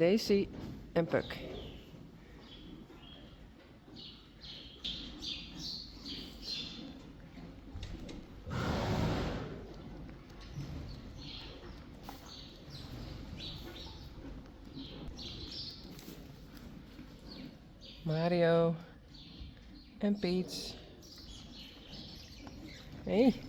Daisy en Puck. Mario en Peach. Hey.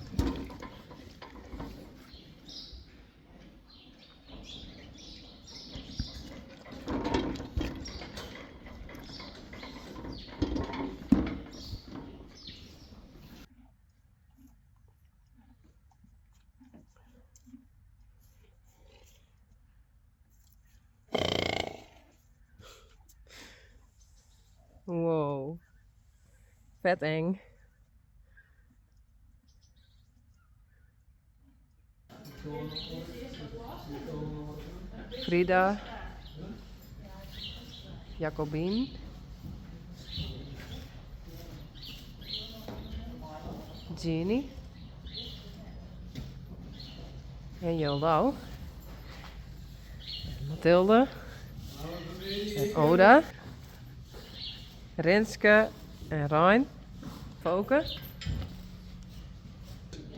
Wow. Vet eng. Frida. Jacobien. Jeannie. En Jildau. Mathilde. En Oda. Renske en Rijn. Foke.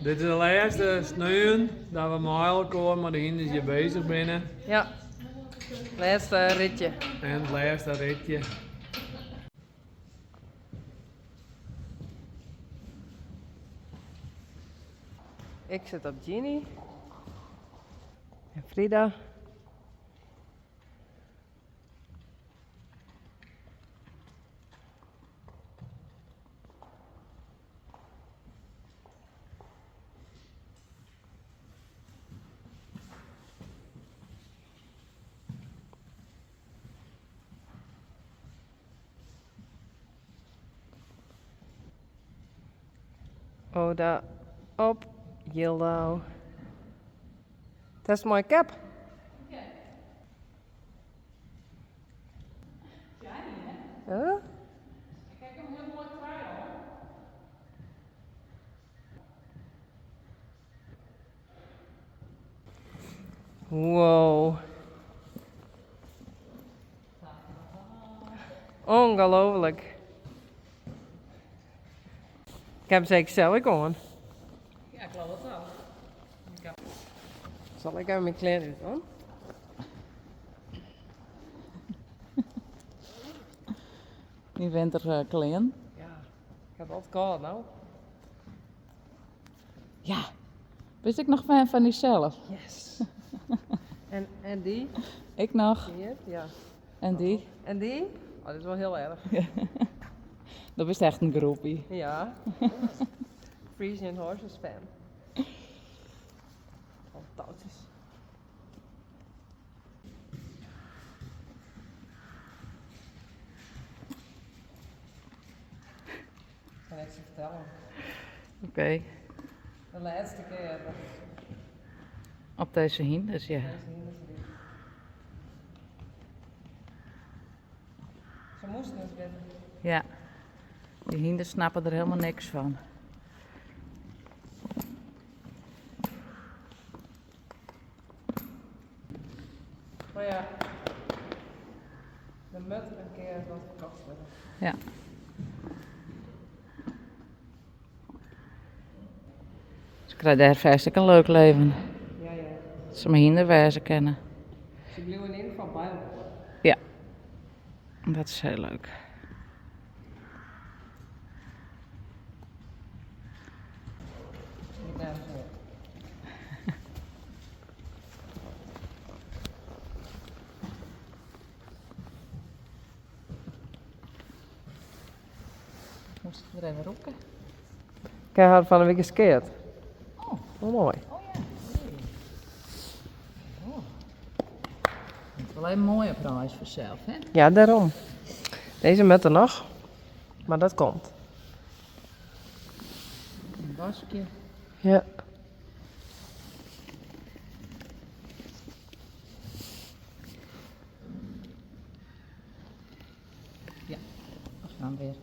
Dit is de laatste sneeuw dat we met komen, maar de hinders hier bezig binnen. Ja. Laatste ritje. En het laatste ritje. Ik zit op Jeannie. En Frida. Oda op Jildau. Dat is mijn cap. Huh? Kijk, een mooi trui hoor. Wow. Ongelooflijk. Ik heb zeker zelf aan. Ja, ik geloof het wel. Zal ik even mijn kleren doen? Die winter klein. Ja. Ik heb altijd koud nou. Ja. Wist ik nog fan van diezelf? Yes. en die? Ik nog. Hier? Ja. En die? En die? Oh, dat is wel heel erg. Dat is echt een groepie. Ja. Frisian Horses fan. Fantastisch. Ik kan niks vertellen. Oké. De laatste keer. Op deze hinders, ja. Ze moesten het weten. Ja. Die hinders snappen er helemaal niks van. Maar ja, de mut een keer wat verkocht worden. Ja. Ze krijgen daar vast een leuk leven. Ja, ja. Dat ze mijn hinderwijzen kennen. Ze blijven in ieder geval bij me. Ja. Dat is heel leuk. Niet naar zo. Moest ik er even roepen? Ik had van een week geskeerd. Oh. Oh, mooi. Oh ja. Oh. Dat is wel een mooie prijs voor zelf, hè? Ja, daarom. Deze met er nog. Maar dat komt. Een basje. Ja. Ja, we gaan weer.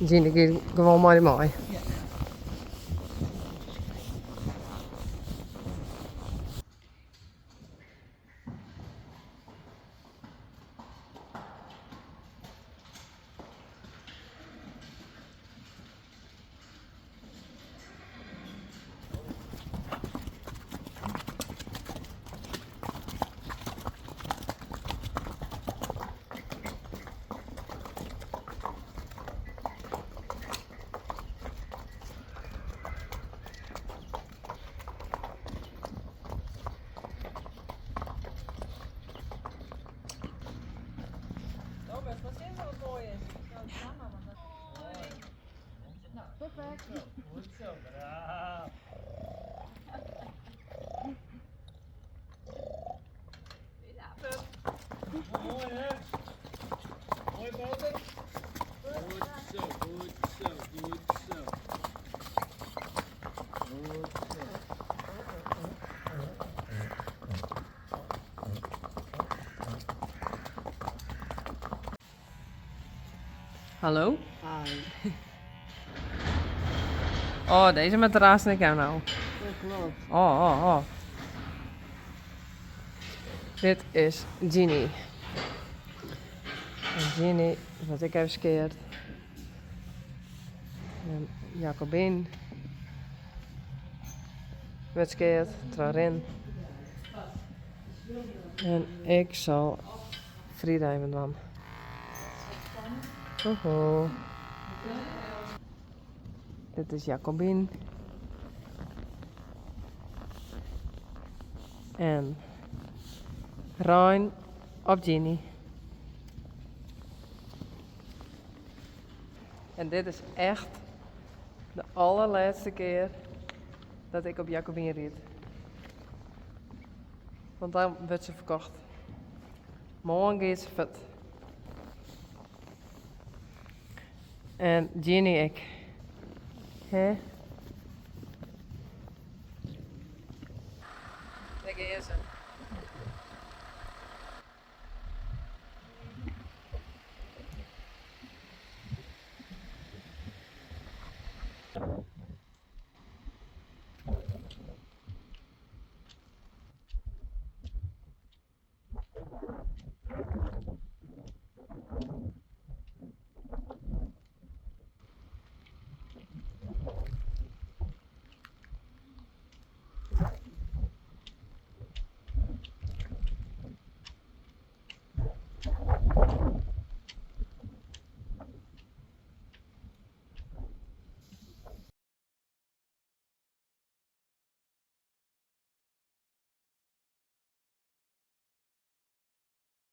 Zien ik hier gewoon mooi. Ja. Goed zo, braaf. Mooi hè? Mooi boter. Goed zo, goed zo, goed zo. Goed zo. Hallo? Hi. Oh, deze met de raas ik jou nou. Dat klopt. Oh. Dit is Ginny. En Ginny, wat ik heb skeerd. En Jacobin. Werd skeerd, Trarin. En ik zal freediven dan. Hoho. Dit is Jacobin. En Rijn op Ginny. En dit is echt de allerlaatste keer dat ik op Jacobin ried. Want dan wordt ze verkocht. Morgen gaat ze vet. En Ginny ik. Hè? Daar gaat ze.